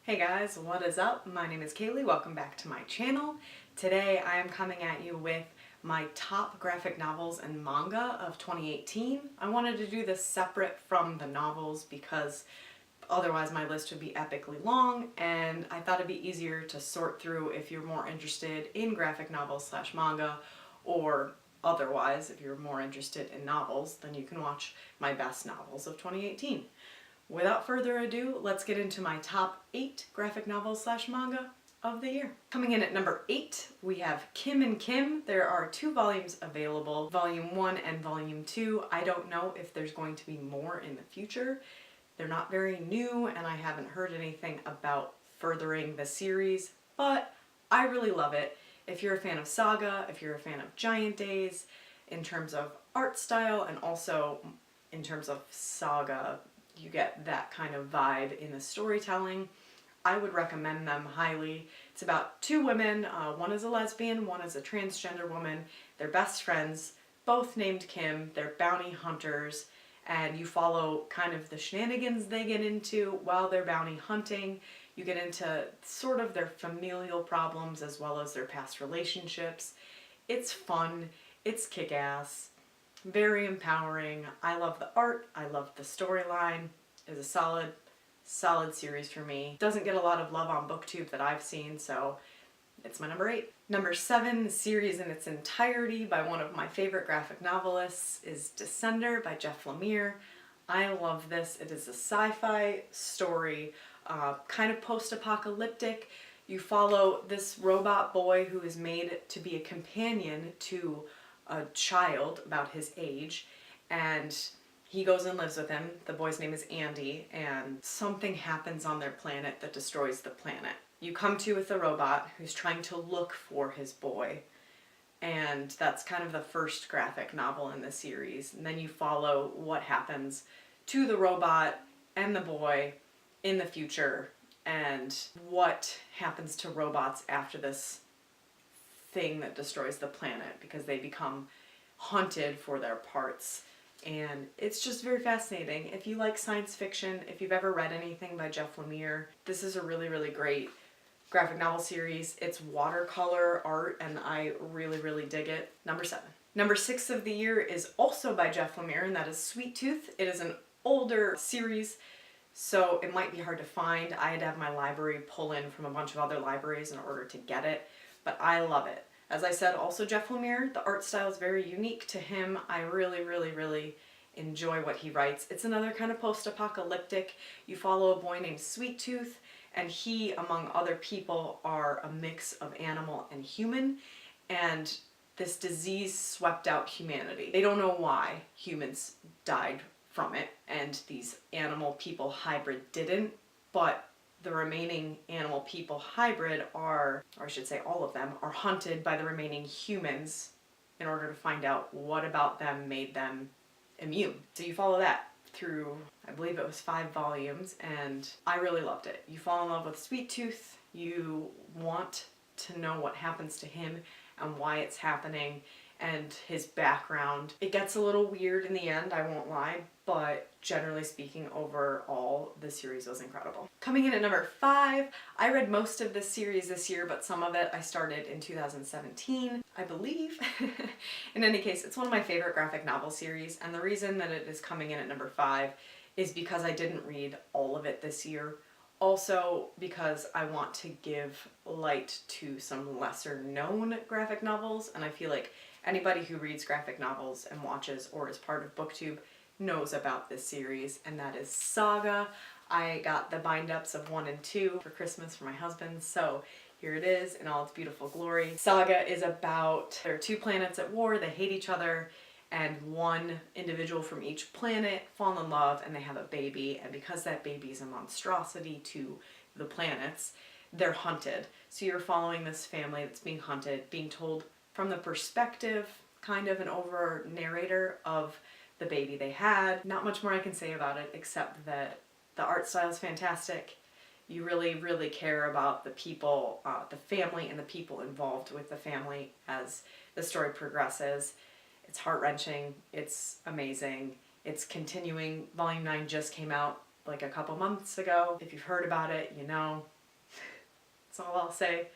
Hey guys, what is up? My name is Kaylee. Welcome back to my channel. Today I am coming at you with my top graphic novels and manga of 2018. I wanted to do this separate from the novels because otherwise my list would be epically long, and I thought it'd be easier to sort through if you're more interested in graphic novels slash manga, or otherwise if you're more interested in novels, then you can watch my best novels of 2018. Without further ado, let's get into my top 8 graphic novels slash manga of the year. Coming in at number 8, we have Kim and Kim. There are 2 volumes available, Volume 1 and Volume 2. I don't know if there's going to be more in the future. They're not very new, and I haven't heard anything about furthering the series, but I really love it. If you're a fan of Saga, if you're a fan of Giant Days, in terms of art style, and also in terms of Saga, you get that kind of vibe in the storytelling, I would recommend them highly. It's about 2 women, one is a lesbian, one is a transgender woman. They're best friends, both named Kim. They're bounty hunters, and you follow kind of the shenanigans they get into while they're bounty hunting. You get into sort of their familial problems as well as their past relationships. It's fun, it's kick-ass, very empowering. I love the art, I love the storyline. It's a solid series for me. Doesn't get a lot of love on BookTube that I've seen, so it's my number 8. Number 7, series in its entirety by one of my favorite graphic novelists, is Descender by Jeff Lemire. I love this. It is a sci-fi story, kind of post-apocalyptic. You follow this robot boy who is made to be a companion to a child about his age, and he goes and lives with him. The boy's name is Andy, and something happens on their planet that destroys the planet. You come to with a robot who's trying to look for his boy, and that's kind of the first graphic novel in the series. And then you follow what happens to the robot and the boy in the future, and what happens to robots after this thing that destroys the planet, because they become hunted for their parts. And it's just very fascinating. If you like science fiction, if you've ever read anything by Jeff Lemire, this is a really, really great graphic novel series. It's watercolor art, and I really, really dig it. Number 7. Number 6 of the year is also by Jeff Lemire, and that is Sweet Tooth. It is an older series, so it might be hard to find. I had to have my library pull in from a bunch of other libraries in order to get it, but I love it. As I said, also Jeff Lemire, the art style is very unique to him. I really, really, really enjoy what he writes. It's another kind of post-apocalyptic. You follow a boy named Sweet Tooth, and he, among other people, are a mix of animal and human, and this disease swept out humanity. They don't know why humans died from it, and these animal-people hybrid didn't, but the remaining animal-people hybrid are, or I should say all of them, are hunted by the remaining humans in order to find out what about them made them immune. So you follow that through, I believe it was 5 volumes, and I really loved it. You fall in love with Sweet Tooth, you want to know what happens to him and why it's happening, and his background. It gets a little weird in the end, I won't lie, but generally speaking, overall, the series was incredible. Coming in at number 5, I read most of this series this year, but some of it I started in 2017, I believe. In any case, it's one of my favorite graphic novel series, and the reason that it is coming in at number 5 is because I didn't read all of it this year. Also because I want to give light to some lesser known graphic novels, and I feel like anybody who reads graphic novels and watches or is part of BookTube knows about this series, and that is Saga. I got the bind-ups of 1 and 2 for Christmas for my husband, so here it is in all its beautiful glory. Saga is about, there are 2 planets at war, they hate each other, and one individual from each planet fall in love and they have a baby, and because that baby is a monstrosity to the planets, they're hunted. So you're following this family that's being hunted, being told from the perspective, kind of an over narrator of the baby they had. Not much more I can say about it except that the art style is fantastic. You really, really care about the people, the family and the people involved with the family as the story progresses. It's heart-wrenching, it's amazing, it's continuing. Volume 9 just came out like a couple months ago. If you've heard about it, you know. That's all I'll say.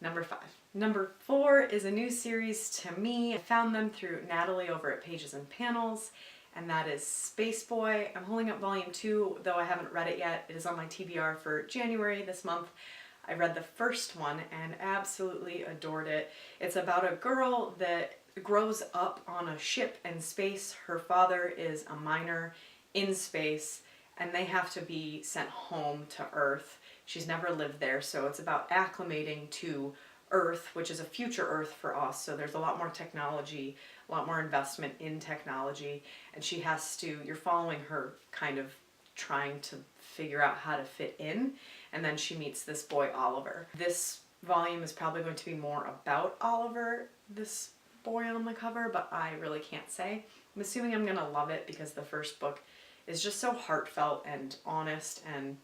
Number 5. Number 4 is a new series to me. I found them through Natalie over at Pages and Panels, and that is Space Boy. I'm holding up volume 2, though I haven't read it yet. It is on my TBR for January this month. I read the first one and absolutely adored it. It's about a girl that grows up on a ship in space. Her father is a miner in space, and they have to be sent home to Earth. She's never lived there, so it's about acclimating to Earth, which is a future Earth for us. So there's a lot more technology, a lot more investment in technology, and she has to, you're following her kind of trying to figure out how to fit in, and then she meets this boy, Oliver. This volume is probably going to be more about Oliver, this boy on the cover, but I really can't say. I'm assuming I'm gonna love it because the first book is just so heartfelt and honest, and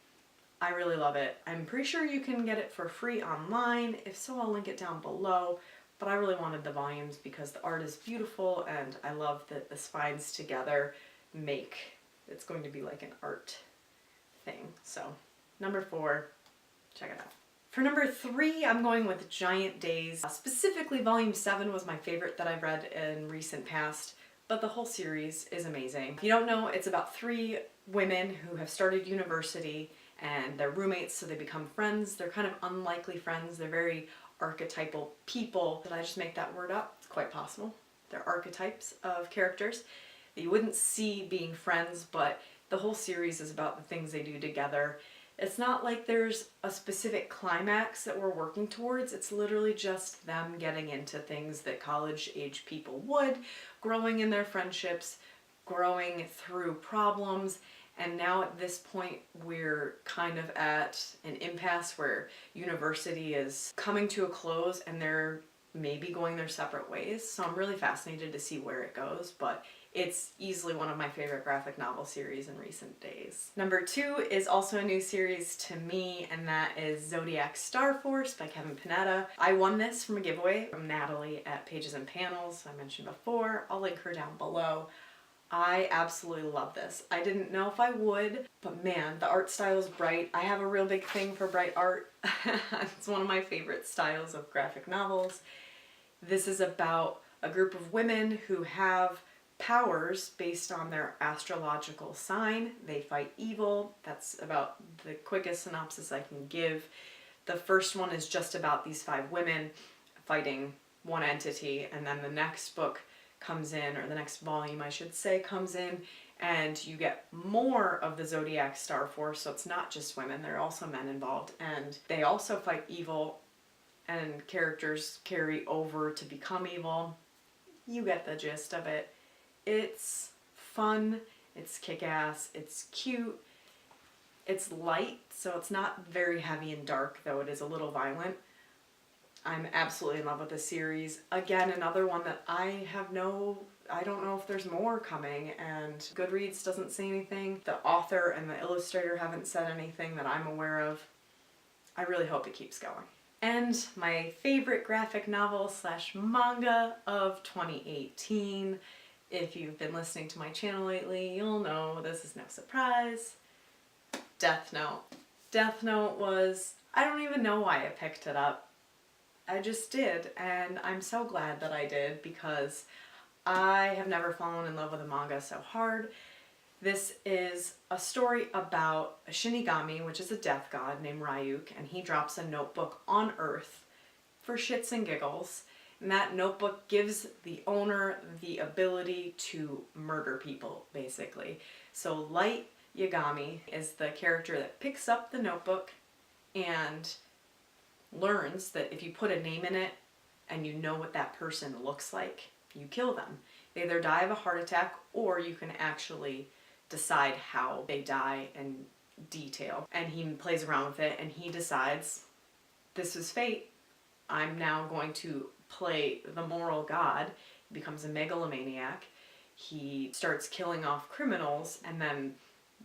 I really love it. I'm pretty sure you can get it for free online. If so, I'll link it down below. But I really wanted the volumes because the art is beautiful, and I love that the spines together make, it's going to be like an art thing. So, number 4, check it out. For number 3, I'm going with Giant Days. Specifically, volume 7 was my favorite that I've read in recent past, but the whole series is amazing. If you don't know, it's about 3 women who have started university, and they're roommates, so they become friends. They're kind of unlikely friends. They're very archetypal people. Did I just make that word up? It's quite possible. They're archetypes of characters that you wouldn't see being friends, but the whole series is about the things they do together. It's not like there's a specific climax that we're working towards. It's literally just them getting into things that college-age people would, growing in their friendships, growing through problems. And now at this point, we're kind of at an impasse where university is coming to a close and they're maybe going their separate ways. So I'm really fascinated to see where it goes, but it's easily one of my favorite graphic novel series in recent days. Number 2 is also a new series to me, and that is Zodiac Star Force by Kevin Panetta. I won this from a giveaway from Natalie at Pages and Panels, I mentioned before. I'll link her down below. I absolutely love this. I didn't know if I would, but man, the art style is bright. I have a real big thing for bright art. It's one of my favorite styles of graphic novels. This is about a group of women who have powers based on their astrological sign. They fight evil. That's about the quickest synopsis I can give. The first one is just about these 5 women fighting one entity, and then the next book comes in, or the next volume I should say, comes in, and you get more of the Zodiac Star Force, so it's not just women, there are also men involved, and they also fight evil, and characters carry over to become evil. You get the gist of it. It's fun, it's kick-ass, it's cute, it's light, so it's not very heavy and dark, though it is a little violent. I'm absolutely in love with this series. Again, another one that I don't know if there's more coming, and Goodreads doesn't say anything. The author and the illustrator haven't said anything that I'm aware of. I really hope it keeps going. And my favorite graphic novel slash manga of 2018. If you've been listening to my channel lately, you'll know this is no surprise. Death Note. Death Note was, I don't even know why I picked it up. I just did, and I'm so glad that I did because I have never fallen in love with a manga so hard. This is a story about a Shinigami, which is a death god named Ryuk, and he drops a notebook on Earth for shits and giggles, and that notebook gives the owner the ability to murder people, basically. So Light Yagami is the character that picks up the notebook and learns that if you put a name in it and you know what that person looks like, you kill them. They either die of a heart attack, or you can actually decide how they die in detail. And he plays around with it, and he decides, this is fate. I'm now going to play the moral god. He becomes a megalomaniac. He starts killing off criminals, and then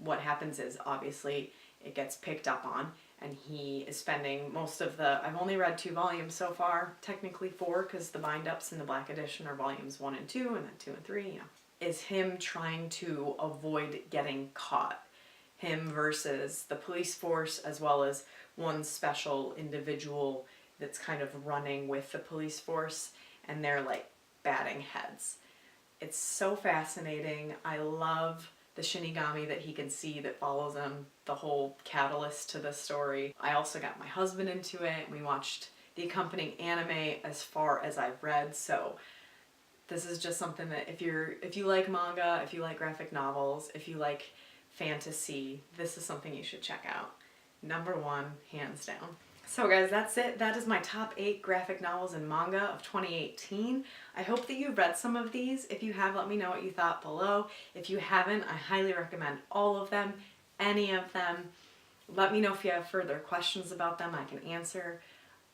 what happens is, obviously, it gets picked up on, and he is spending most of the, I've only read 2 volumes so far, technically 4, because the bind-ups in the Black Edition are volumes 1 and 2, and then 2 and 3, is him trying to avoid getting caught. him versus the police force, as well as one special individual that's kind of running with the police force, and they're like batting heads. It's so fascinating. I love the Shinigami that he can see that follows him, the whole catalyst to the story. I also got my husband into it. We watched the accompanying anime as far as I've read, so this is just something that if you like manga, if you like graphic novels, if you like fantasy, this is something you should check out. Number one, hands down. So guys, that's it. That is my top 8 graphic novels and manga of 2018. I hope that you've read some of these. If you have, let me know what you thought below. If you haven't, I highly recommend all of them, any of them. Let me know if you have further questions about them I can answer.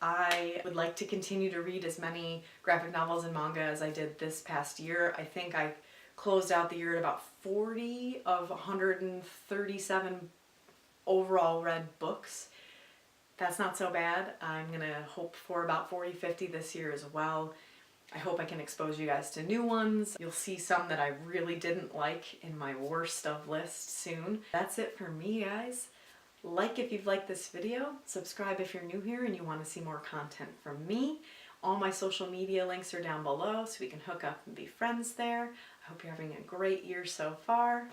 I would like to continue to read as many graphic novels and manga as I did this past year. I think I closed out the year at about 40 of 137 overall read books. That's not so bad. I'm gonna hope for about 40, 50 this year as well. I hope I can expose you guys to new ones. You'll see some that I really didn't like in my worst of list soon. That's it for me, guys. Like if you've liked this video, subscribe if you're new here and you want to see more content from me. All my social media links are down below so we can hook up and be friends there. I hope you're having a great year so far.